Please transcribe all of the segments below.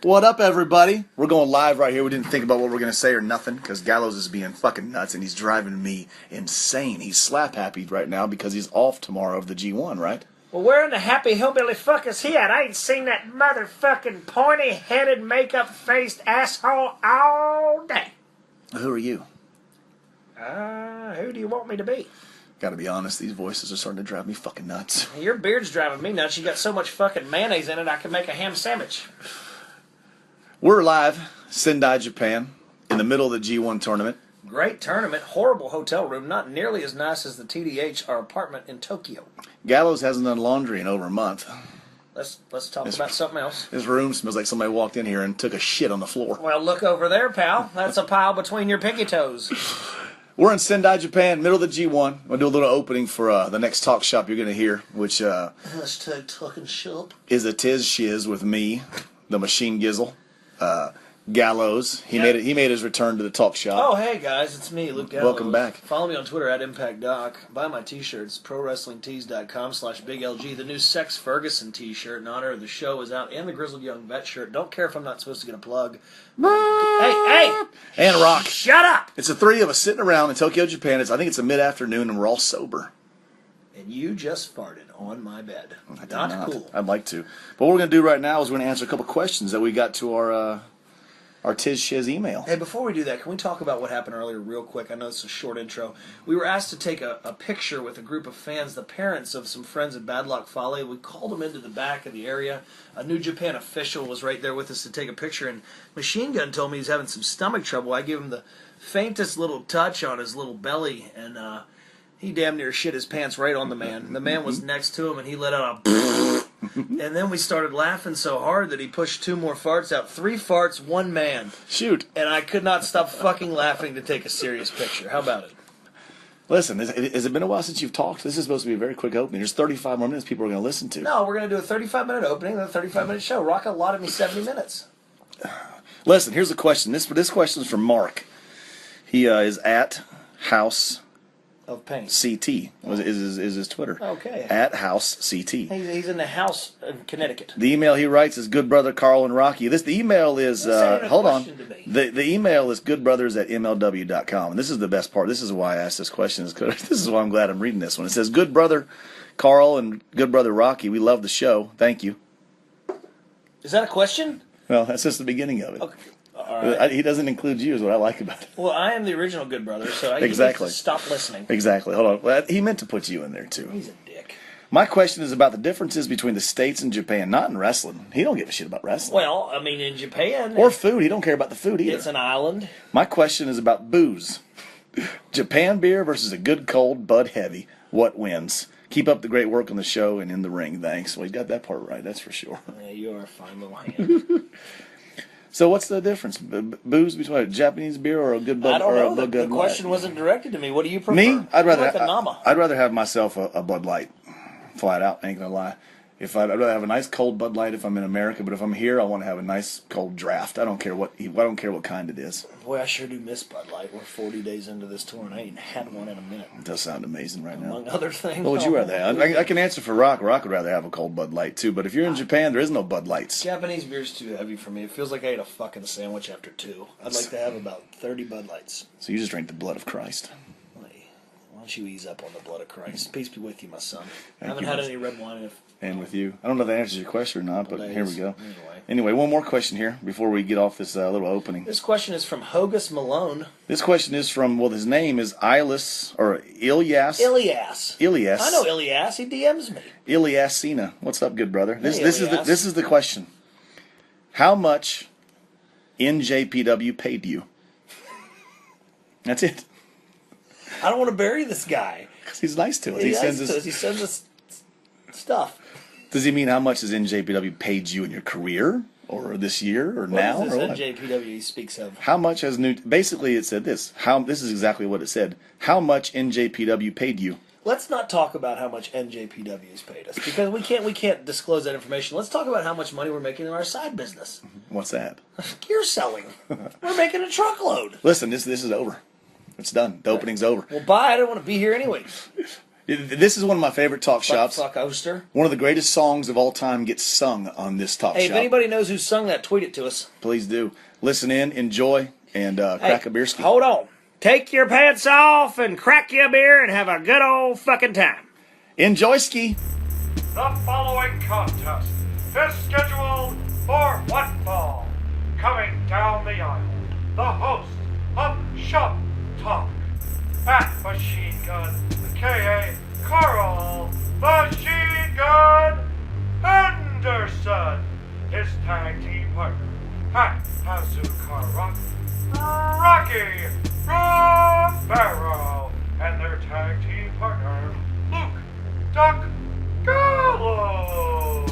What up, everybody? We're going live right here. We didn't think about what we're going to say or nothing because Gallows is being fucking nuts and he's driving me insane. He's slap happy right now because he's off tomorrow of the G1, right? Well, where in the happy hillbilly fuck is he at? I ain't seen that motherfucking pointy-headed, makeup-faced asshole all day. Who are you? Who do you want me to be? Gotta be honest, these voices are starting to drive me fucking nuts. Your beard's driving me nuts. You got so much fucking mayonnaise in it, I could make a ham sandwich. We're live, Sendai, Japan, in the middle of the G1 tournament. Great tournament, horrible hotel room, not nearly as nice as the TDH, our apartment in Tokyo. Gallows hasn't done laundry in over a month. Let's talk about something else. His room smells like somebody walked in here and took a shit on the floor. Well, look over there, pal. That's a pile between your pinky toes. We're in Sendai, Japan, middle of the G1. We'll do a little opening for the next talk shop you're going to hear, which Hashtag talking shop. is a Tiz Shiz with me, the Machine Gizzle. Gallows. He made his return to the talk shop. Oh, hey guys, it's me, Luke Gallows. Welcome back. Follow me on Twitter at ImpactDoc. Buy my t-shirts, ProWrestlingTees.com/BigLG. The new Sex Ferguson t-shirt in honor of the show is out, and the Grizzled Young Vet shirt. Don't care if I'm not supposed to get a plug. Hey! And Rock. Shut up! It's the three of us sitting around in Tokyo, Japan. I think it's a mid-afternoon, and we're all sober. And you just farted on my bed. I did Not cool. I'd like to. But what we're going to do right now is we're going to answer a couple questions that we got to our Tiz Shiz email. Hey, before we do that, can we talk about what happened earlier real quick? I know it's a short intro. We were asked to take a picture with a group of fans, the parents of some friends at Bad Luck Fale. We called them into the back of the area. A New Japan official was right there with us to take a picture, and Machine Gun told me he's having some stomach trouble. I gave him the faintest little touch on his little belly, and he damn near shit his pants right on the man. The man was next to him, and he let out a and then we started laughing so hard that he pushed 2 more farts out. 3 farts, 1 man. Shoot. And I could not stop fucking laughing to take a serious picture. How about it? Listen, has it been a while since you've talked? This is supposed to be a very quick opening. There's 35 more minutes people are going to listen to. No, we're going to do a 35-minute opening and a 35-minute show. Rock allotted me 70 minutes. Listen, here's the question. This question is from Mark. He is at House Of pain. CT is his Twitter. Okay. At House CT. He's in the house in Connecticut. The email he writes is good brother Carl and Rocky. The email is hold on. The email is goodbrothers@mlw.com. And this is the best part. This is why I asked this question. This is why I'm glad I'm reading this one. It says, good brother Carl and good brother Rocky, we love the show. Thank you. Is that a question? Well, that's just the beginning of it. Okay. All right. He doesn't include you is what I like about it. Well, I am the original good brother, so I Exactly. need to stop listening. Exactly. Hold on. Well, he meant to put you in there, too. He's a dick. My question is about the differences between the States and Japan, not in wrestling. He don't give a shit about wrestling. Well, I mean, in Japan... Or food. He don't care about the food either. It's an island. My question is about booze. Japan beer versus a good cold Bud Heavy. What wins? Keep up the great work on the show and in the ring. Thanks. Well, he got that part right. That's for sure. Yeah, you are a fine little hand. So what's the difference? Booze between a Japanese beer or a good Bud? I don't know. Bud The question wasn't directed to me. What do you prefer? Me? I'd I'd rather have myself a Bud Light. Flat out, ain't gonna lie. I'd rather have a nice cold Bud Light if I'm in America, but if I'm here, I want to have a nice cold draft. I don't care what kind it is. Boy, I sure do miss Bud Light. We're 40 days into this tour, and I ain't had one in a minute. It does sound amazing right now. Among other things. What would you rather have? I can answer for Rock. Rock would rather have a cold Bud Light too. But if you're in Japan, there is no Bud Lights. Japanese beer's too heavy for me. It feels like I ate a fucking sandwich after 2. I'd like to have about 30 Bud Lights. So you just drink the blood of Christ. Why don't you ease up on the blood of Christ? Peace be with you, my son. I haven't had any red wine and with you. I don't know if that answers your question or not, but here we go. Anyway, one more question here before we get off this little opening. This question is from Hogus Malone. This question is from, well, his name is Ilyas, or Ilyas. Ilyas. I know Ilyas. He DMs me. Ilyasina. What's up, good brother? This Ilyas. is the question. How much NJPW paid you? That's it. I don't want to bury this guy. Because he's nice to us. He sends us stuff. Does he mean how much has NJPW paid you in your career? Or this year? Or now? What is or this NJPW he speaks of? How much has basically it said this. This is exactly what it said. How much NJPW paid you? Let's not talk about how much NJPW has paid us. Because we can't disclose that information. Let's talk about how much money we're making in our side business. What's that? Gear selling. We're making a truckload. Listen, this is over. It's done. The opening's over. Well, bye. I don't want to be here anyways. This is one of my favorite talk shops. Fuck Oster. One of the greatest songs of all time gets sung on this talk Hey, shop. if anybody knows who sung that, tweet it to us. Please do. Listen in, enjoy, and crack a beer ski. Hold on. Take your pants off and crack your beer and have a good old fucking time. Enjoy ski. The following contest is scheduled for one fall. Coming down the aisle, the host of Shop Talk at Machine Gun, K.A. Carl Machine Gun Anderson. His tag team partner at Hazuka Rock, Rocky Romero. And their tag team partner, Luke Doc Gallows.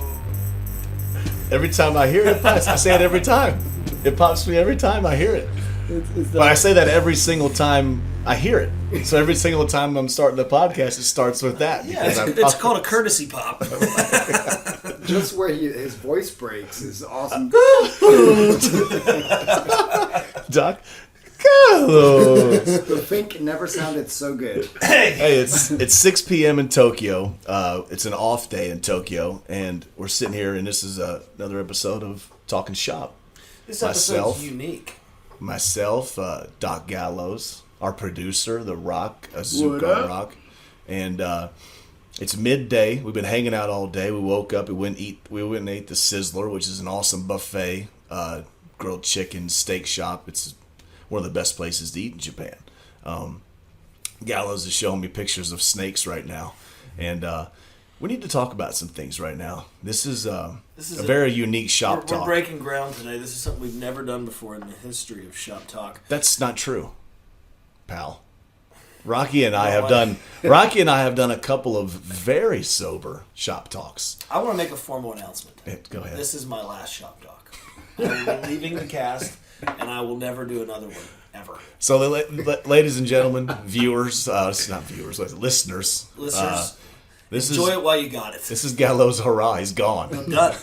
Every time I hear it, I say it every time. It pops me every time I hear it. But I say that every single time I hear it. So every single time I'm starting the podcast, it starts with that. Yeah, it's called a courtesy pop. Just where his voice breaks is awesome. Doc Gallows. The Fink never sounded so good. Hey, it's 6 p.m. in Tokyo. It's an off day in Tokyo, and we're sitting here, and this is another episode of Talking Shop. This episode's unique. Myself, Doc Gallows, our producer, The Rock, Azuka Rock, and it's midday. We've been hanging out all day. We woke up. We went and ate the Sizzler, which is an awesome buffet, grilled chicken steak shop. It's one of the best places to eat in Japan. Gallows is showing me pictures of snakes right now, and we need to talk about some things right now. This is a very unique shop talk. We're breaking ground today. This is something we've never done before in the history of Shop Talk. That's not true, pal. Rocky and I have done a couple of very sober shop talks. I want to make a formal announcement. Go ahead. This is my last Shop Talk. I will be leaving the cast, and I will never do another one, ever. So, ladies and gentlemen, viewers, not viewers, listeners. Enjoy it while you got it. This is Gallows hurrah. He's gone. I'm done.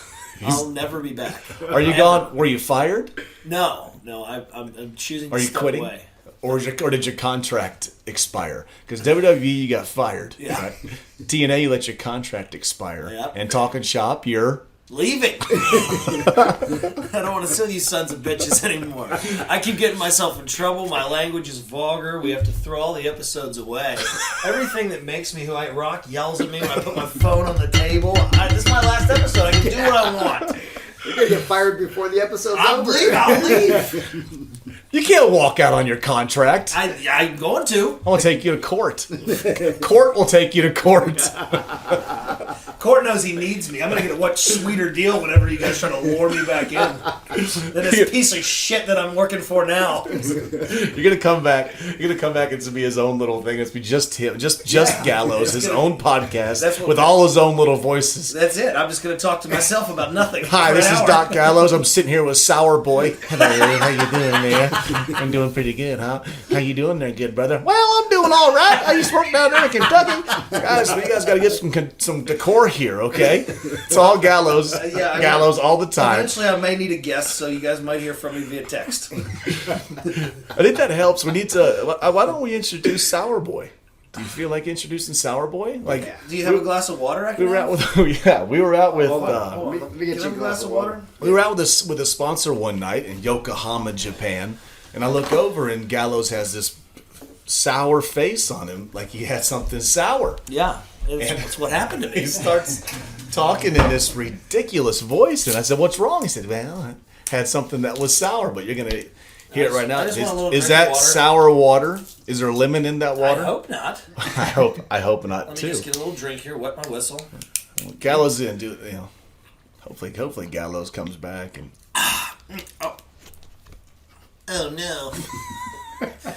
I'll never be back. Are you gone? Were you fired? No. I'm choosing to Are you step quitting? away. Or did your contract expire? Because WWE, you got fired. Yeah. Right? TNA, you let your contract expire. Yep. And Talking Shop, you're leaving. I don't want to see you sons of bitches anymore. I keep getting myself in trouble. My language is vulgar. We have to throw all the episodes away. Everything that makes me who I rock yells at me when I put my phone on the table. This is my last episode. I can do what I want. You're going to get fired before the episode's over. I'll leave. You can't walk out on your contract. I'm going to. I'm going to take you to court. Court will take you to court. Court knows he needs me. I'm going to get a much sweeter deal whenever you guys try to lure me back in than this piece of shit that I'm working for now. You're gonna come back. You're gonna come back and to be his own little thing. It's be just him, just Gallows, his own podcast with all his own little voices. That's it. I'm just gonna talk to myself about nothing. Hi, this is Doc Gallows. I'm sitting here with Sour Boy. Hello, how you doing there? I'm doing pretty good, huh? How you doing there, good brother? Well, I'm doing all right. I used to work down there in Kentucky. Guys, you guys got to get some decor here, okay? It's all Gallows. Gallows all the time. Eventually, I may need a guest, so you guys might hear from me via text. I think that helps. We need to. Why don't we introduce Sour Boy? Do you feel like introducing Sour Boy? Like, do you have a glass of water? I can we were out with. Yeah, we were out with. Let me get you a glass of water. We were out with a sponsor one night in Yokohama, Japan, and I look over and Gallows has this sour face on him, like he had something sour. Yeah, it's what happened to me. He starts talking in this ridiculous voice, and I said, "What's wrong?" He said, "Well, I had something that was sour, but you're gonna hear it right now." Is that sour water? Is there lemon in that water? I hope not. I hope not. Let too. me just get a little drink here. Wet my whistle. Gallows didn't do it. Hopefully Gallows comes back and. Oh no.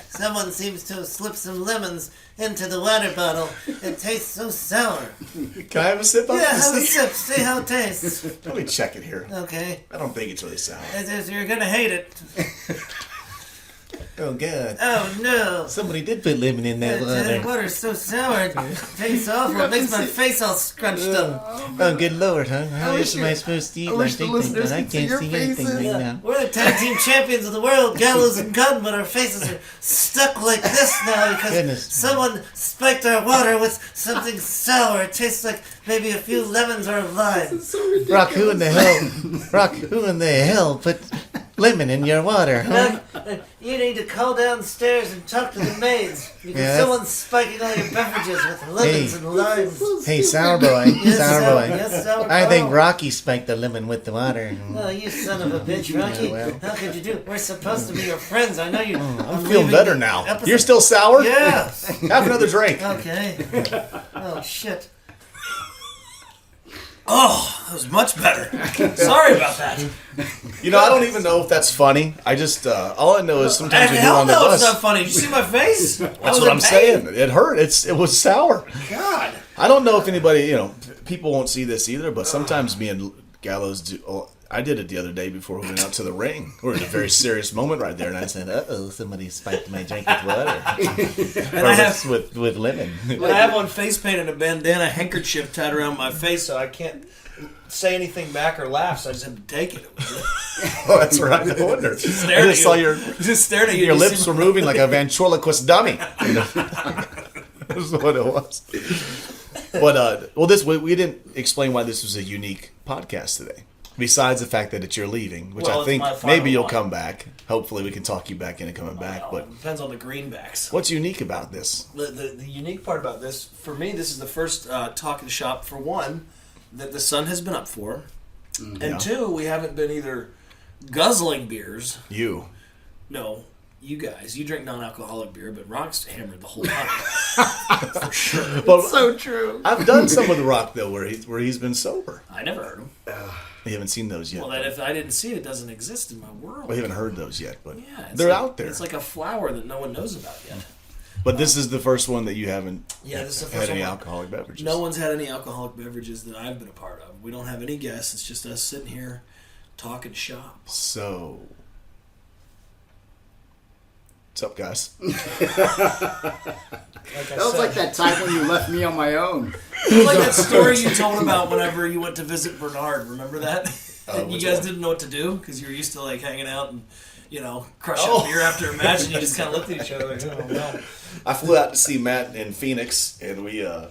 Someone seems to have slipped some lemons into the water bottle. It tastes so sour. Can I have a sip of it? Yeah, have a sip. See how it tastes. Let me check it here. Okay. I don't think it's really sour. You're gonna hate it. Oh, God. Oh, no. Somebody did put lemon in that That water. water's so sour. It tastes awful. It makes my face all scrunched up. Oh, good Lord, huh? How wish am I you- supposed to eat I like wish the they listeners I could see can't your see anything faces. right now. We're the tag team champions of the world, Gallows and Gunn, but our faces are stuck like this now because Goodness. someone spiked our water with something sour. It tastes like maybe a few lemons or a lime. Rock, who in the hell? Rock, who in the hell put lemon in your water, huh? Doug, you need to call downstairs and talk to the maids because Yeah. someone's spiking all your beverages with lemons Hey. and limes. Hey, sour boy, Yes, sour sour- boy. yes, sour I think Carl. Rocky spiked the lemon with the water. Oh, you son of a bitch, Rocky. Yeah, well. How could you do? We're supposed to be your friends. I know you. I'm feeling better now. You're still sour? Yeah. Have another drink. Okay. Oh, shit. Oh, that was much better. Sorry about that. You know, I don't even know if that's funny. I just, all I know is sometimes we do Hell on the no, bus. it's not funny. Did you see my face? That's what I'm saying. It hurt. It was sour. God. I don't know if anybody, people won't see this either, but sometimes me and Gallows do. Oh, I did it the other day before we went out to the ring. We're in a very serious moment right there, and I said, "Uh-oh, somebody spiked my drink with water." And I have with lemon. I have one face paint and a bandana handkerchief tied around my face, so I can't say anything back or laugh. So I just had to take it. Oh, that's right. No wonder. I Stared at just saw you. your Just stared at you. your You lips see were moving like a ventriloquist dummy. That's what it was. But we didn't explain why this was a unique podcast today. Besides the fact that you're leaving, which Well, I it's think my final maybe you'll one. come back. Hopefully, we can talk you back into coming back. Well, But it depends on the greenbacks. what's unique about this? The unique part about this, for me, this is the first talk in the shop, for one, that the sun has been up for. And Yeah. two, we haven't been either guzzling beers. You. No, you guys. You drink non-alcoholic beer, but Rock's hammered the whole time. For sure. But So true. I've done some with Rock though, where he's been sober. I never heard him. We haven't seen those yet. Well, that if I didn't see it, it doesn't exist in my world. We haven't heard those yet, but Yeah, it's they're like- out there. It's like a flower that no one knows about yet. But this is the first one that you haven't Yeah, this is the had first any one. alcoholic beverages. No one's had any alcoholic beverages that I've been a part of. We don't have any guests. It's just us sitting here talking shop. So, what's up, guys? That was like that time when you left me on my own. It was like that story you told about whenever you went to visit Bernard. Remember that? And you which guys one? didn't know what to do because you were used to like hanging out and crushing beer after a match, and you just kind of looked at each other like, oh no. I flew out to see Matt in Phoenix, and we I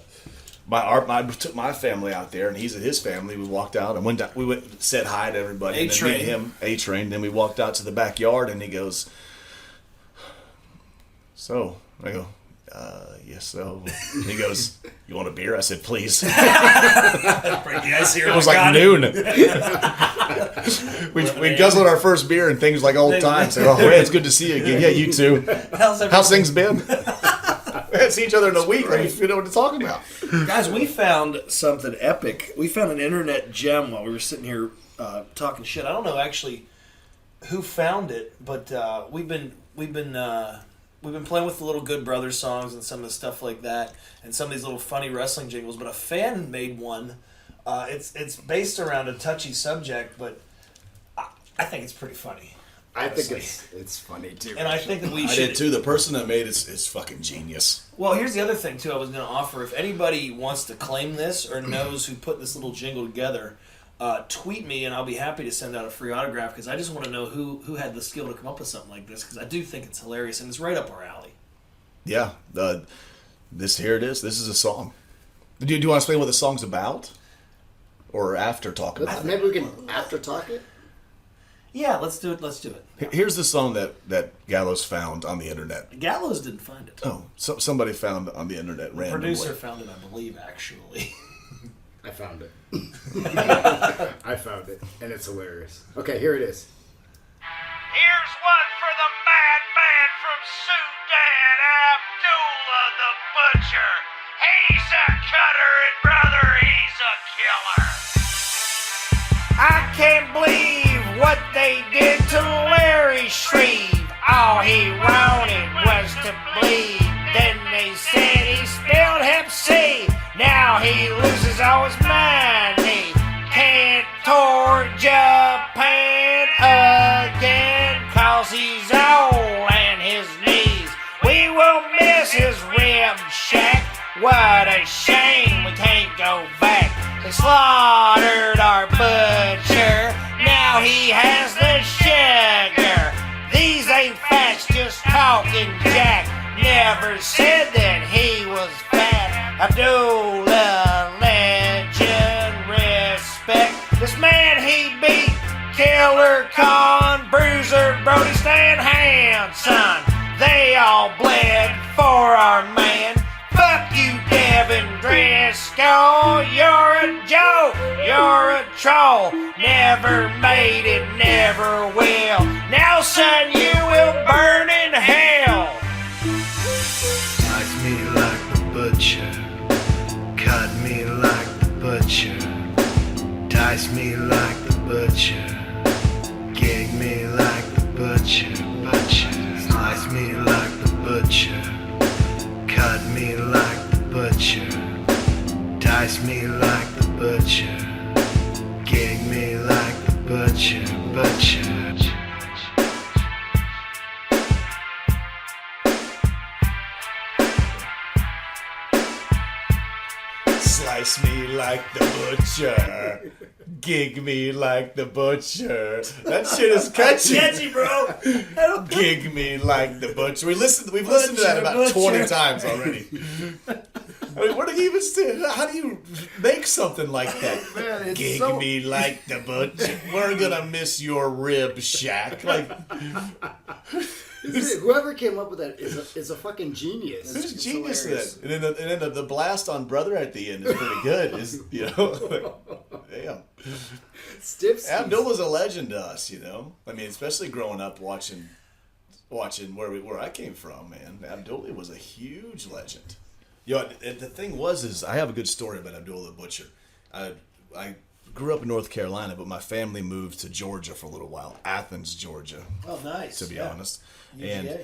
took my family out there, and he's at his family. We walked out and went down, we went said hi to everybody. And then me and him A-Train. Then we walked out to the backyard, and he goes, "So," I go, "Yes, so." And he goes, "You want a beer?" I said, "Please." Break the ice here. It was like noon. we guzzled our first beer and things like old times. So, oh, man, it's good to see you again. Yeah, you too. How's things been? We haven't seen each other in a week. Like, you know what to talk about. Guys, we found something epic. We found an internet gem while we were sitting here talking shit. I don't know actually who found it, but we've been playing with the little Good Brothers songs and some of the stuff like that, and some of these little funny wrestling jingles. But a fan made one. It's based around a touchy subject, but I think it's pretty funny. I think honestly. it's funny too. And I think that we I should. did too. The person that made it is fucking genius. Well, here's the other thing too. I was going to offer: if anybody wants to claim this or knows who put this little jingle together, tweet me, and I'll be happy to send out a free autograph because I just want to know who had the skill to come up with something like this because I do think it's hilarious and it's right up our alley. Yeah. Here it is. This is a song. Do you want to explain what the song's about, or after talk about it? Maybe we can after talk it. Yeah, let's do it. Let's do it. Here's the song that Gallows found on the internet. Gallows didn't find it. Oh, somebody found it on the internet randomly. Producer found it, I believe, actually. I found it. I found it, and it's hilarious. Okay, here it is. Here's one for the madman from Sudan, Abdullah the Butcher. He's a cutter, and brother, he's a killer. I can't believe what they did to Larry Shreve. All he wanted was to bleed. Then they said he spilled Hep C. Now he loses all his mind. He can't tour Japan again, 'cause he's old and his his rib shack. What a shame we can't go back. They slaughtered our butcher. Now he has the sugar. These ain't facts, just talking jack. Never said that he was fat. Abdullah legend, respect. This man he beat Killer Khan, Bruiser, Brody, Stan Hanson. They all bled for our man. Fuck you, Devin Driscoll. You're a joke. You're a troll. Never made it, never will. Now, son, you will burn in hell. Slice me like the butcher. Cut me like the butcher. Dice me like the butcher. Gig me like the butcher. Slice me like the butcher. Cut me like the butcher. Dice me like the butcher. Gig me like the butcher. Slice me like the butcher. Gig me like the butcher. That shit is catchy. Catchy, bro. Gig me like the butcher. We've listened to that about 20 times already. I mean, what do you even say? How do you make something like that? Man, it's Gig so- me like the butcher. We're gonna miss your rib shack. Like, Whoever came up with that is a fucking genius. who's It's genius hilarious. at it? And then the blast on Brother at the end is pretty good. Is like, damn. Stiff Abdullah's a legend to us, I mean, especially growing up watching where I came from, man. Abdullah was a huge legend. The thing is I have a good story about Abdullah the Butcher. I grew up in North Carolina, but my family moved to Georgia for a little while, Athens, Georgia, Oh, nice. to be honest. UGA. And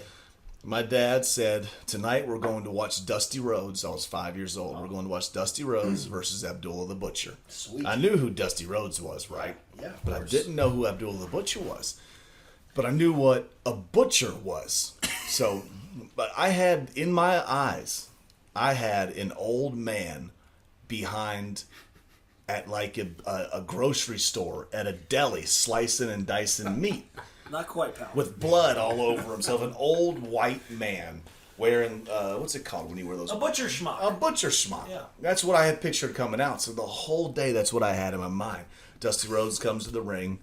my dad said, tonight we're going to watch Dusty Rhodes. I was 5 years old. We're going to watch Dusty Rhodes versus Abdullah the Butcher. Sweet. I knew who Dusty Rhodes was, right? Yeah, of But I course. didn't know who Abdullah the Butcher was. But I knew what a butcher was. So, but I had, in my eyes, an old man behind at like a grocery store at a deli slicing and dicing meat Not quite, pal. with blood all over himself. An old white man wearing, what's it called when you wear those? A butcher schmuck. A butcher schmuck. Yeah. That's what I had pictured coming out. So the whole day, that's what I had in my mind. Dusty Rhodes comes to the ring.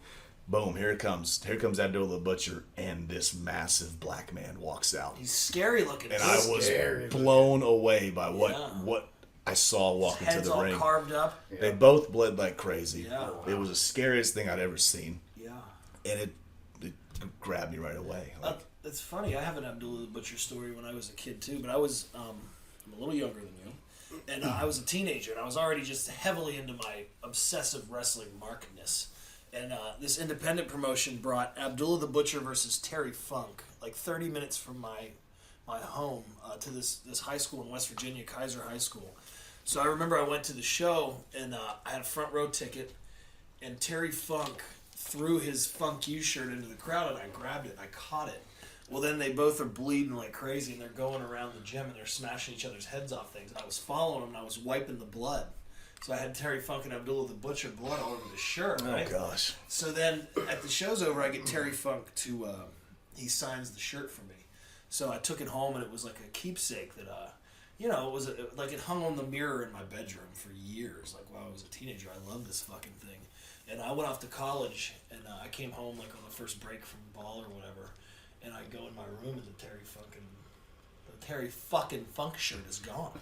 Boom, here it comes. Here comes Abdullah the Butcher. And this massive black man walks out. He's scary looking. And I was blown away by what I saw walking to Head's the all ring. carved up. They both bled like crazy. Yeah. It was the scariest thing I'd ever seen. Yeah. And it grabbed me right away. Like, It's funny. I have an Abdullah the Butcher story when I was a kid too, but I was I'm a little younger than you, and I was a teenager, and I was already just heavily into my obsessive wrestling markedness. And this independent promotion brought Abdullah the Butcher versus Terry Funk, like 30 minutes from my home, to this high school in West Virginia, Kaiser High School. So I remember I went to the show, and I had a front row ticket, and Terry Funk threw his Funk You shirt into the crowd, and I grabbed it, and I caught it. Well, then they both are bleeding like crazy, and they're going around the gym, and they're smashing each other's heads off things. And I was following them, and I was wiping the blood. So I had Terry Funk and Abdullah the Butcher blood all over the shirt, right? oh, gosh. So then, at the show's over, I get Terry Funk to, he signs the shirt for me. So I took it home, and it was like a keepsake that, it was like it hung on the mirror in my bedroom for years. Like while I was a teenager, I loved this fucking thing. And I went off to college, and I came home like on the first break from ball or whatever, and I go in my room, and the Terry fucking Funk shirt is gone.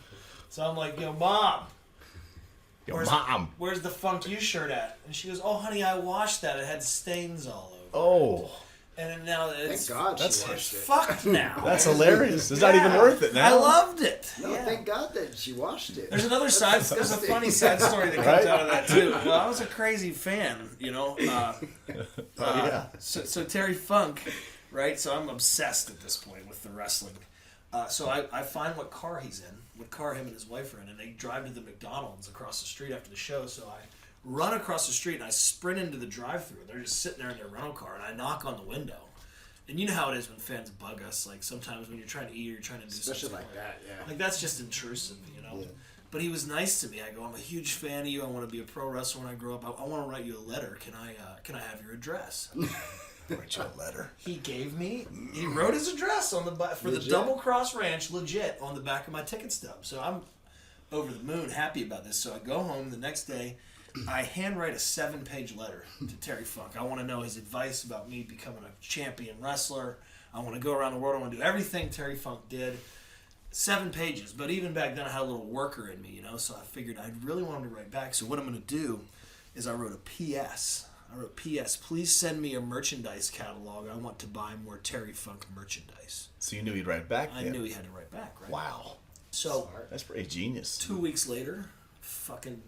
So I'm like, yo, Mom. Where's the Funk You shirt at? And she goes, oh, honey, I washed that. It had stains all over. Oh, And then now it's, Thank God That's- she watched it's it. fucked now. that's hilarious. It's not even worth it now. I loved it. No, Yeah. thank God that she watched it. There's another side. There's a disgusting. funny side story that comes Right? out of that too. Well, I was a crazy fan, yeah. So Terry Funk, right? So I'm obsessed at this point with the wrestling. So I find what car he's in, what car him and his wife are in, and they drive to the McDonald's across the street after the show. So I run across the street and I sprint into the drive-thru. They're just sitting there in their rental car, and I knock on the window. And you know how it is when fans bug us. Like sometimes when you're trying to eat or you're trying to do Especially something like that, yeah. Like that's just intrusive, you know. Yeah. But he was nice to me. I go, I'm a huge fan of you. I want to be a pro wrestler when I grow up. I want to write you a letter. Can I have your address? Write you a letter. He wrote his address on the for the Double Cross Ranch, legit, on the back of my ticket stub. So I'm over the moon, happy about this. So I go home the next day. I handwrite a 7-page letter to Terry Funk. I want to know his advice about me becoming a champion wrestler. I want to go around the world. I want to do everything Terry Funk did. 7 pages. But even back then, I had a little worker in me, you know. So I figured I really wanted to write back. So what I'm going to do is I wrote a P.S. P.S. Please send me a merchandise catalog. I want to buy more Terry Funk merchandise. So you knew he'd write back. I knew he had to write back, right? Wow. So that's pretty genius. 2 weeks later, fucking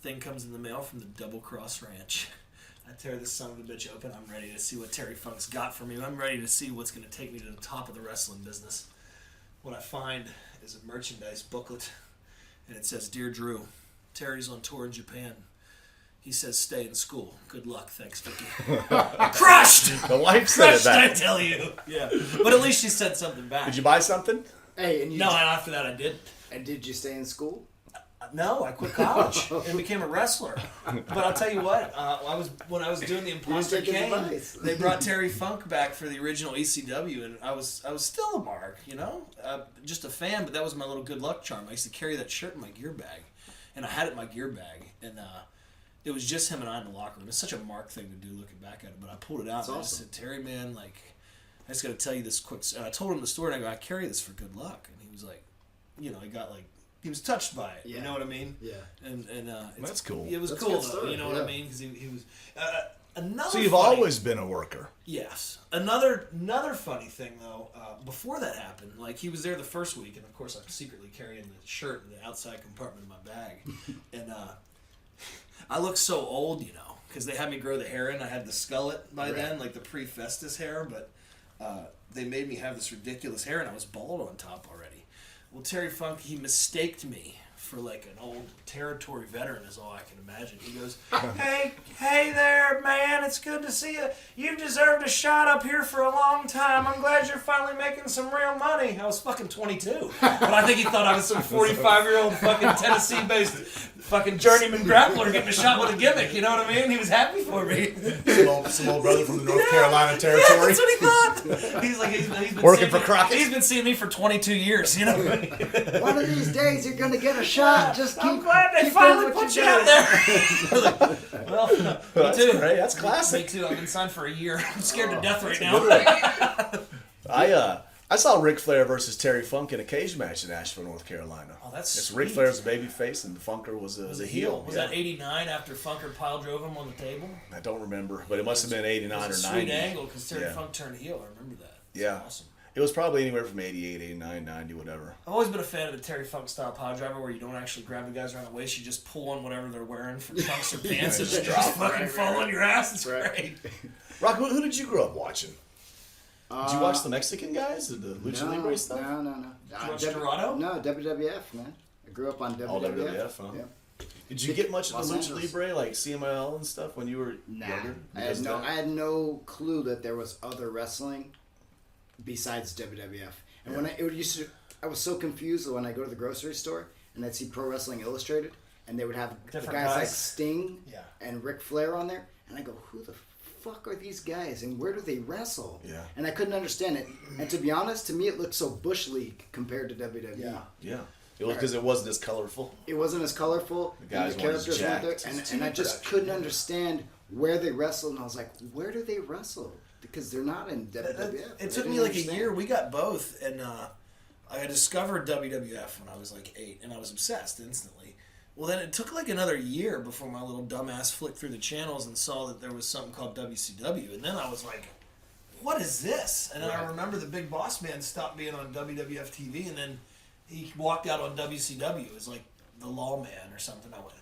thing comes in the mail from the Double Cross Ranch. I tear this son of a bitch open. I'm ready to see what Terry Funk's got for me. I'm ready to see what's going to take me to the top of the wrestling business. What I find is a merchandise booklet, and it says, Dear Drew, Terry's on tour in Japan. He says, stay in school. Good luck. Thanks, Vicky. Crushed! The wife said it back. I tell you. Yeah. But at least she said something back. Did you buy something? Hey, and No, and after that I didn't. And did you stay in school? No, I quit college and became a wrestler. But I'll tell you what, when I was doing the Imposter Game, they brought Terry Funk back for the original ECW, and I was still a mark, you know, just a fan. But that was my little good luck charm. I used to carry that shirt in my gear bag, and I had it in my gear bag, and it was just him and I in the locker room. It's such a mark thing to do, looking back at it. But I pulled it out and I said, Terry, man, like, I just got to tell you this quick. I told him the story, and I go, I carry this for good luck, and he was like, you know, he was touched by it. Yeah. You know what I mean? Yeah. And that's cool. It was that's cool though. You know what I mean? Because he was another. So you've always been a worker. Yes. Another funny thing though. Before that happened, like he was there the first week, and of course I'm secretly carrying the shirt in the outside compartment of my bag, and I look so old, you know, because they had me grow the hair in. I had the skullet by then, like the pre-Festus hair, but they made me have this ridiculous hair, and I was bald on top already. Well, Terry Funk, he mistaked me for like an old territory veteran is all I can imagine. He goes, hey there, man, it's good to see you. You've deserved a shot up here for a long time. I'm glad you're finally making some real money. I was fucking 22. But I think he thought I was some 45-year-old fucking Tennessee-based fucking journeyman grappler getting a shot with a gimmick. You know what I mean? He was happy for me. Some old brother from the North Carolina territory. Yeah, that's what he thought. He's like, he's been working for Crockett. He's been seeing me for 22 years, you know? One of these days you're going to get a shot. Just I'm glad they finally put you out there. Well, me too. Great. That's classic. Me too. I've been signed for a year. I'm scared to death right now. I saw Ric Flair versus Terry Funk in a cage match in Asheville, North Carolina. Oh, that's it's sweet. Ric Flair's a baby face and Funker was a heel. Was that 89 after Funker pile drove him on the table? I don't remember, but it must have been 89 or 90. It was a sweet angle because Terry Funk turned heel. I remember that. Yeah. Awesome. It was probably anywhere from 88, 89, 90, whatever. I've always been a fan of the Terry Funk style pile driver where you don't actually grab the guys around the waist. You just pull on whatever they're wearing for trunks or pants and just fucking fall on your ass. It's great. Rock, who did you grow up watching? Did you watch the Mexican guys? The Lucha Libre stuff? No. Did you watch Dorado? No, WWF, man. I grew up on WWF. All WWF, huh? Yeah. Did you get much of Los the Lucha Angeles. Libre, like CMLL and stuff, when you were younger? I had no clue that there was other wrestling besides WWF. And when I was so confused when I go to the grocery store and I'd see Pro Wrestling Illustrated, and they would have the guys like Sting and Ric Flair on there, and I go, who the fuck are these guys and where do they wrestle? Yeah. And I couldn't understand it. And to be honest, to me it looked so Bush League compared to WWE. Yeah. Because it wasn't as colorful. It wasn't as colorful. The guys and the characters weren't there. jacked. And I just couldn't understand where they wrestled. And I was like, where do they wrestle? Because they're not in WWF. It took me like a year. We got both. And I discovered WWF when I was like 8. And I was obsessed instantly. Well, then it took like another year before my little dumbass flicked through the channels and saw that there was something called WCW. And then I was like, what is this? And then I remember the Big Boss Man stopped being on WWF TV, and then he walked out on WCW. It was like the Lawman or something. I went,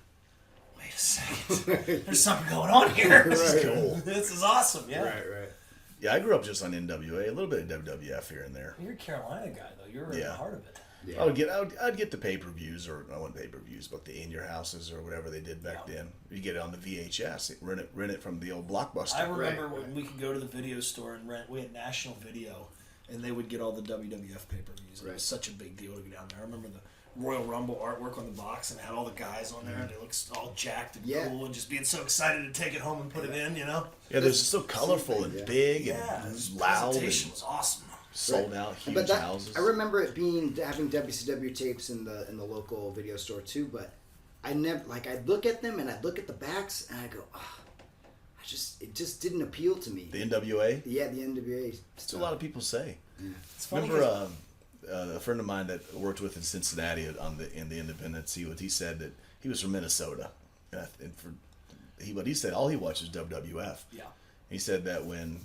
wait a second. There's something going on here. This is cool. This is awesome. Yeah. Right. Yeah, I grew up just on NWA, a little bit of WWF here and there. You're a Carolina guy, though. You're right in the heart of it. Yeah. I'd get the pay-per-views, or I want pay-per-views, but the In Your Houses or whatever they did back then. You get it on the VHS, rent it from the old Blockbuster. I remember when we could go to the video store and rent. We had National Video, and they would get all the WWF pay-per-views. It was such a big deal to go down there. I remember the Royal Rumble artwork on the box, and it had all the guys on there, and they looked all jacked and cool, and just being so excited to take it home and put it in, you know? Yeah, they're just so colorful and big and loud. The presentation was awesome. Sold out, huge But houses. I remember it having WCW tapes in the local video store too. But I never I'd look at them and I'd look at the backs and I go, oh, it just didn't appeal to me. The NWA. Yeah, the NWA. That's what a lot of people say. Yeah. It's funny. Remember a friend of mine that worked with in Cincinnati in the Independence. He said that he was from Minnesota, but he said all he watched was WWF. Yeah. He said that when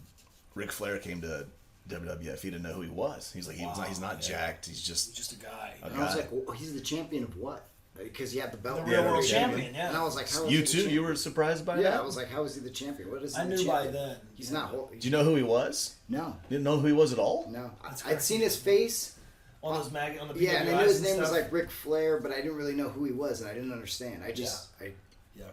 Ric Flair came to WWF, he didn't know who he was. He's like, he's not jacked. He's just a guy. A And guy. I was like, well, he's the champion of what? Because he had the belt. The real world Yeah. champion, yeah. And I was like, how is You he the too? champion? You were surprised by that? Yeah, I was like, how is he the champion? What is he I the knew by champion? then. He's not. Do you know who he was? No, Didn't know who he was at all? no. That's I'd crazy. seen his face. On those on the Yeah, and I PWIs knew his name stuff. was like Ric Flair, but I didn't really know who he was, and I didn't understand. I just, Yeah.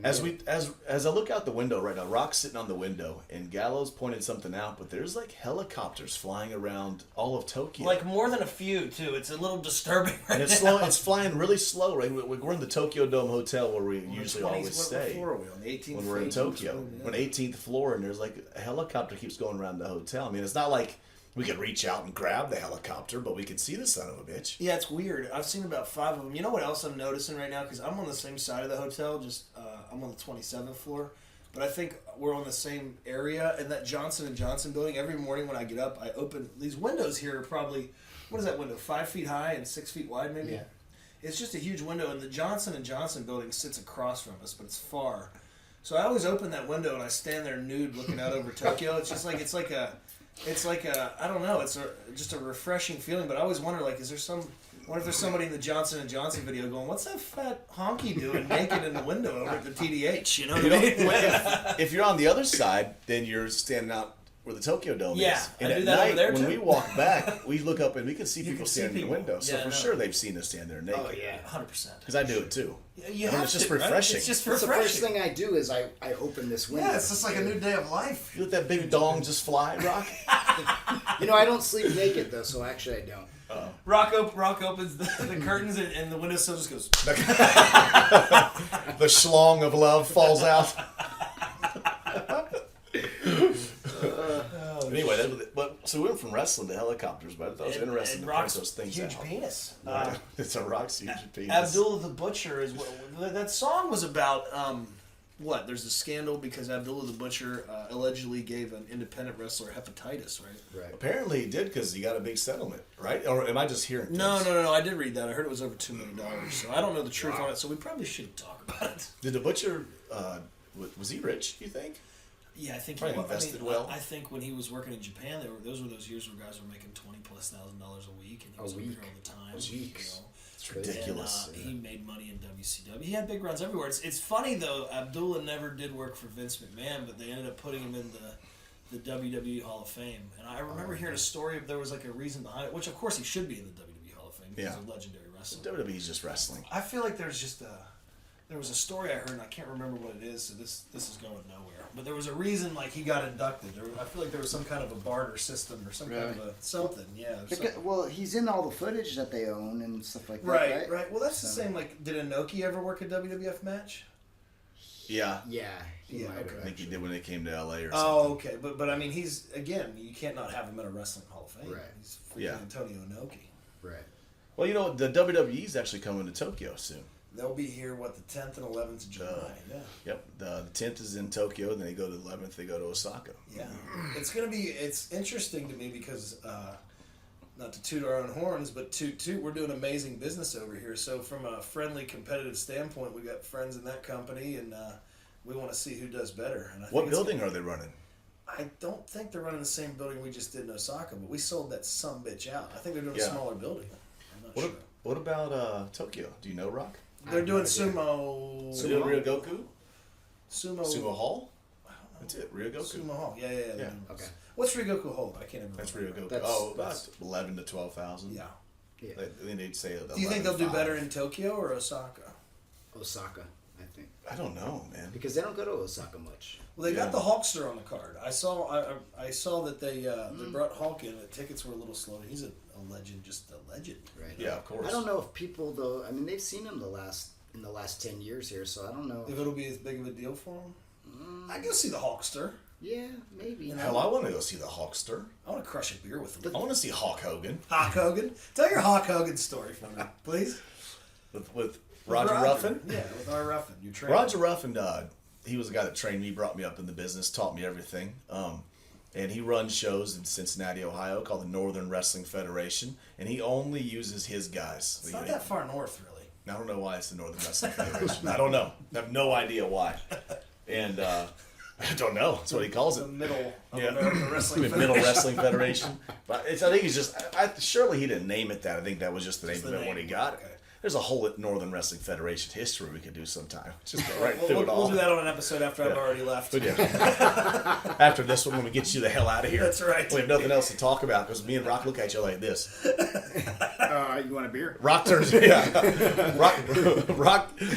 As I look out the window right now, Rock's sitting on the window, and Gallows pointed something out, but there's like helicopters flying around all of Tokyo. Like more than a few too. It's a little disturbing right and it's now. slow. It's flying really slow. Right, we're in the Tokyo Dome Hotel where we usually always stay. What floor are we on? The 18th. When we're in Tokyo, on 18th floor, and there's like a helicopter keeps going around the hotel. I mean, it's not like we could reach out and grab the helicopter, but we could see the son of a bitch. Yeah, it's weird. I've seen about 5 of them. You know what else I'm noticing right now? Because I'm on the same side of the hotel. I'm on the 27th floor, but I think we're on the same area. And that Johnson & Johnson building. Every morning when I get up, I open these windows here. Are probably, what is that window? 5 feet high and 6 feet wide, maybe. Yeah. It's just a huge window, and the Johnson & Johnson building sits across from us, but it's far. So I always open that window and I stand there nude, looking out over Tokyo. It's like a I don't know. It's just a refreshing feeling. But I always wonder, like, what if there's somebody in the Johnson & Johnson video going, "What's that fat honky doing naked in the window over at the TDH?" You know what I mean? If you're on the other side, then you're standing out where the Tokyo Dome Yeah, is. And I at do that over night, there, when too. we walk back, we look up and we can see people can see standing in the people. window. So Yeah, I for know. sure they've seen us stand there naked. Oh yeah. 100%. Because I do it too. You I mean, have it's just to, right? refreshing. It's just That's the refreshing. first thing I do is I open this window. Yeah, it's just like a new day of life. You let that big dong just fly, Rock? You know, I don't sleep naked though, so actually I don't. Rock opens the curtains and the windowsill just goes. The schlong of love falls out. Anyway, so we went from wrestling to helicopters, but I thought it was interesting and to point Rock's those things huge out. penis. It's a Rock's huge penis. Abdullah the Butcher is what that song was about. What? There's a scandal because Abdullah the Butcher allegedly gave an independent wrestler hepatitis, right? Right. Apparently he did because he got a big settlement, right? Or am I just hearing things? No. I did read that. I heard it was over $2 million. So I don't know the truth on it. So we probably shouldn't talk about it. Did the Butcher, was he rich, do you think? Yeah, I think Probably he invested well. I think when he was working in Japan, those were those years where guys were making $20,000+ a week, and he was over here all the time. Weeks. You know? It's ridiculous. And, he made money in WCW. He had big runs everywhere. It's funny though. Abdullah never did work for Vince McMahon, but they ended up putting him in the WWE Hall of Fame. And I remember hearing a story of there was like a reason behind it, which of course he should be in the WWE Hall of Fame because he's a legendary wrestler. WWE's just wrestling. I feel like there was a story I heard, and I can't remember what it is, so this is going nowhere. But there was a reason, like, he got inducted. I feel like there was some kind of a barter system or some kind of a something, yeah. Well, he's in all the footage that they own and stuff like that. Right. Well, that's the same, like, did Inoki ever work a WWF match? Yeah. Yeah. He might I have, think he actually. did when they came to LA or something. Oh, okay. But I mean, he's, again, you can't not have him in a Wrestling Hall of Fame. Right. He's freaking Yeah. Antonio Inoki. Right. Well, you know, the WWE's actually coming to Tokyo soon. They'll be here, the 10th and 11th of July. Yeah. Yep. The 10th is in Tokyo, then they go to the 11th, they go to Osaka. Yeah, it's interesting to me because not to toot our own horns, but we're doing amazing business over here. So from a friendly, competitive standpoint, we got friends in that company, and we want to see who does better. And I What think building are they running? I don't think they're running the same building we just did in Osaka, but we sold that sumbitch out. I think they're doing a Yeah. smaller building. I'm not sure. What about Tokyo? Do you know, Rock? They're doing sumo. They do Ryogoku? Sumo Hall? That's it, Ryogoku. Sumo Hall. Yeah. Yeah. Okay. What's Ryogoku hold? I can't remember. That's Ryogoku. That's- About 11 to 12,000. Yeah. Yeah. Then they'd say. Do you think they'll do better in Tokyo or Osaka? Osaka, I think, I don't know, man. because they don't go to Osaka much. Well, they got Yeah. the Hulkster on the card. I saw that they brought Hulk in. The tickets were a little slow. He's a legend, just a legend. Right. Yeah, of course. I don't know if people though. I mean, they've seen him in the last 10 years here, so I don't know. If it'll be as big of a deal for him, I go see the Hulkster. Yeah, maybe. Hell, I want to go see the Hulkster. I want to crush a beer with him. I want to see Hulk Hogan Hawk Hogan, tell your Hawk Hogan story for me, please. with Roger Ruffin. Yeah, with our Ruffin. You trained. Roger Ruffin, he was the guy that trained me, brought me up in the business, taught me everything. And he runs shows in Cincinnati, Ohio, called the Northern Wrestling Federation, and he only uses his guys. It's not that far north, really. I don't know why it's the Northern Wrestling Federation. I don't know. I have no idea why. And I don't know. That's what he calls The it. middle of Yeah. American Wrestling Middle Federation. Wrestling Federation. But I think he's just. Surely he didn't name it that. I think that was just the name Just of the it when he name. got it. Okay. There's a whole Northern Wrestling Federation history we could do sometime. Just go right We'll, through we'll, it all. we'll do that on an episode after I've Yeah. already left. But yeah. After this one, when we get you the hell out of here. That's right. We have nothing else to talk about because me and Rock look at you like this. You want a beer? Rock turns,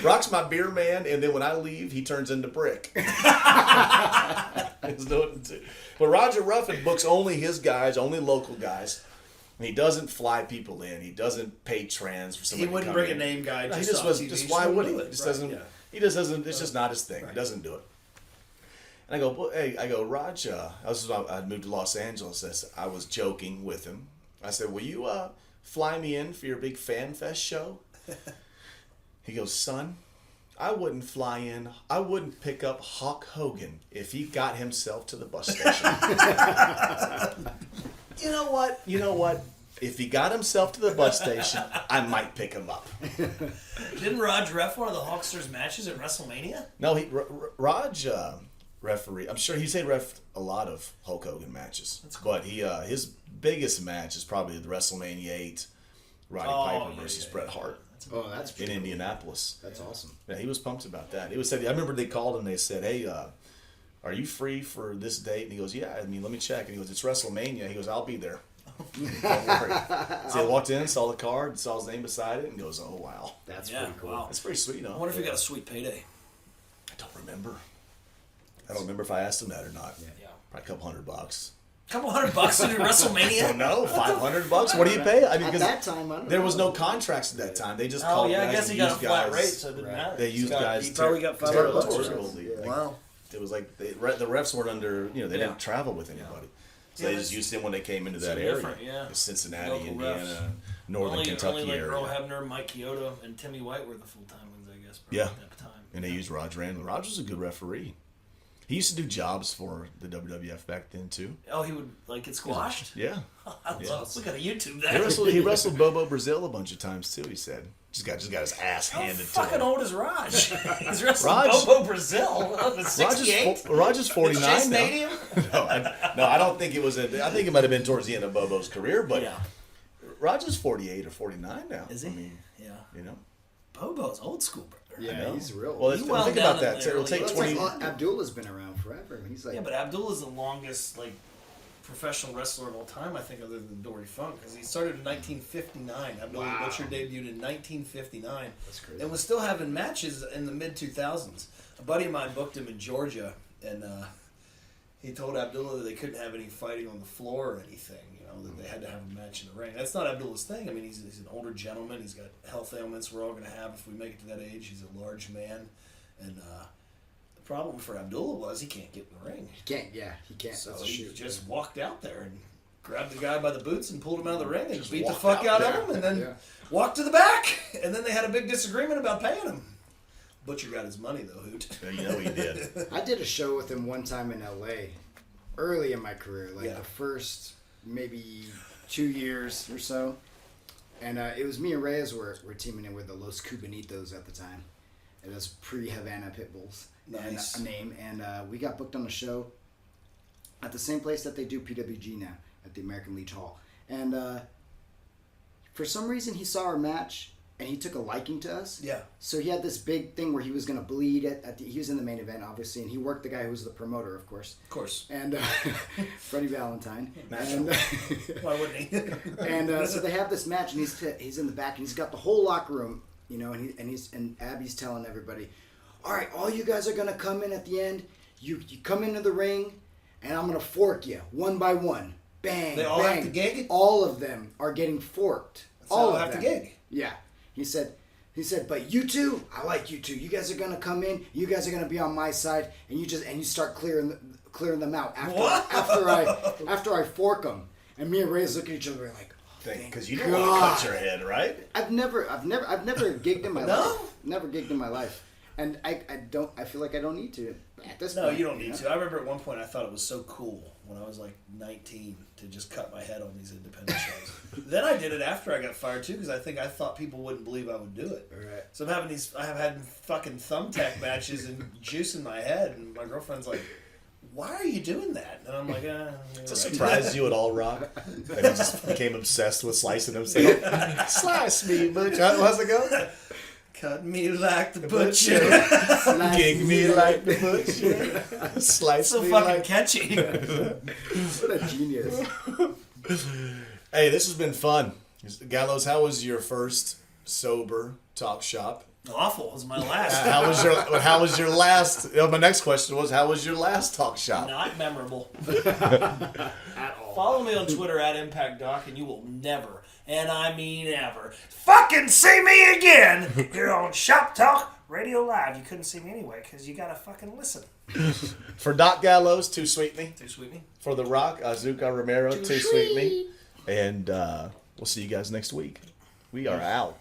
Rock's my beer man, and then when I leave, he turns into Brick. He's doing it too. But Roger Ruffin books only his guys, only local guys. And he doesn't fly people in. He doesn't pay trans for He somebody. to wouldn't come bring a in. name guy. No, he just just off was. TV. Just Just why wouldn't would he? do He it. just Right, doesn't. yeah. He just doesn't. It's just not his thing. Right. He doesn't do it. And I go, well, hey, Raj. I moved to Los Angeles. I was joking with him. I said, will you fly me in for your big Fan Fest show? He goes, son, I wouldn't fly in. I wouldn't pick up Hulk Hogan if he got himself to the bus station. You know what? If he got himself to the bus station, I might pick him up. Didn't Raj ref one of the Hulkster's matches at WrestleMania? No, Raj referee. I'm sure he's ref a lot of Hulk Hogan matches. But he his biggest match is probably the WrestleMania 8 Roddy Piper versus Bret Hart Oh, that's in pretty cool. Indianapolis. That's awesome. Yeah, he was pumped about that. It was said. I remember they called him. They said, "Hey, are you free for this date?" And he goes, "Yeah." I mean, let me check. And he goes, "It's WrestleMania." He goes, "I'll be there." Don't worry. So he walked in, saw the card, saw his name beside it, and goes, "Oh wow, That's Yeah, pretty cool. wow. that's pretty sweet." I wonder if he got a sweet payday. I don't remember. I don't remember if I asked him that or not. Yeah. Probably a couple $100. Couple $100 to do I WrestleMania? don't know, $500. What do you pay? I mean, At because that time, I don't there know. was no contracts at that time. They just Oh, called yeah, I guys guess and he got a used flat guys. rate, so it didn't Right. matter. They used guys. He probably got territorially. $500. Like, Wow. It was like the refs weren't under. They didn't travel with anybody. So Yeah, they just that's- used him when they came into that so area. different, yeah. Cincinnati, Local Indiana, Northern Kentucky only like area. Earl Hebner, Mike Kyoto, and Timmy White were the full-time ones, I guess. Yeah. At that time. And they used Roger Randall. Roger's a good referee. He used to do jobs for the WWF back then too. Oh, he would like get squashed? Yeah. I love We got to YouTube He that. he wrestled Bobo Brazil a bunch of times too. He said just got his ass How handed to fucking him. old is Raj? He's wrestling Raj- Bobo Brazil. The 68? Roger's 49 Chase now. Stadium? No, I don't think it was. I think it might have been towards the end of Bobo's career, but Yeah. Roger's 48 or 49 now. Is he? I mean, Yeah. you know. Bobo's old school, brother. Yeah, he's real. Well, He wound think down about in that. the It'll take early- 20. It's like Abdullah's been around forever. He's like, Yeah, but Abdullah's the longest like professional wrestler of all time, I think, other than Dory Funk, because he started in 1959. Abdullah Wow. Butcher debuted in 1959. That's crazy. And was still having matches in the mid 2000s. A buddy of mine booked him in Georgia, and he told Abdullah that they couldn't have any fighting on the floor or anything. That they had to have a match in the ring. That's not Abdullah's thing. I mean, he's an older gentleman. He's got health ailments we're all going to have if we make it to that age. He's a large man, and the problem for Abdullah was he can't get in the ring. he can't. Yeah, he can't. So That's a he shoot. just walked out there and grabbed the guy by the boots and pulled him out of the ring and Just beat the walked fuck out out there. of him and then Yeah. walked to the back. And then they had a big disagreement about paying him. Butcher got his money though, Hoot. Yeah, you know he did. I did a show with him one time in LA, early in my career, like Yeah. the first maybe 2 years or so. And it was me and Reyes were teaming in with the Los Cubanitos at the time. It was pre-Havana Pitbulls. Nice. And a name. And we got booked on the show at the same place that they do PWG now, at the American Legion Hall. And for some reason he saw our match and he took a liking to us. Yeah. So he had this big thing where he was going to bleed he was in the main event, obviously, and he worked the guy who was the promoter, of course. Of course. And Freddie Valentine. And, Why wouldn't he? and so they have this match, and he's in the back, and he's got the whole locker room, you know, and Abby's telling everybody, all right, all you guys are going to come in at the end. You come into the ring, and I'm going to fork you one by one. Bang, They all bang. have to gig? All of them are getting forked. all all of have to them. gig. Yeah. He said, but you two, I like you two. You guys are gonna come in. You guys are gonna be on my side, and you start clearing them out after I fork them. And me and Reyes look at each other like, Because you don't want to cut your head, right? I've never gigged in my No? life. Never gigged in my life, and I feel like I don't need to at this No, point. you don't need to. I remember at one point I thought it was so cool when I was like 19 to just cut my head on these independent shows. Then I did it after I got fired too because I thought people wouldn't believe I would do it. Right. So I have had fucking thumbtack matches and juice in my head, and my girlfriend's like, "Why are you doing that?" And I'm like, Does it surprise you at all, Rock? That he just became obsessed with slicing himself. Slice me, butcher. How's it go? Cut me like the butcher. Gig me like the butcher. Slice So me fucking like... catchy. What a genius. Hey, this has been fun. Gallows, how was your first sober talk shop? Awful was my last. How was your last? My next question was, how was your last talk shop? Not memorable. At all. Follow me on Twitter at ImpactDoc, and you will never, and I mean ever, fucking see me again here on Shop Talk Radio Live. You couldn't see me anyway because you gotta fucking listen. For Doc Gallows, Too Sweet Me. Too sweet me. For The Rock, Azuka Romero, Too Sweet Me. And we'll see you guys next week. We are out.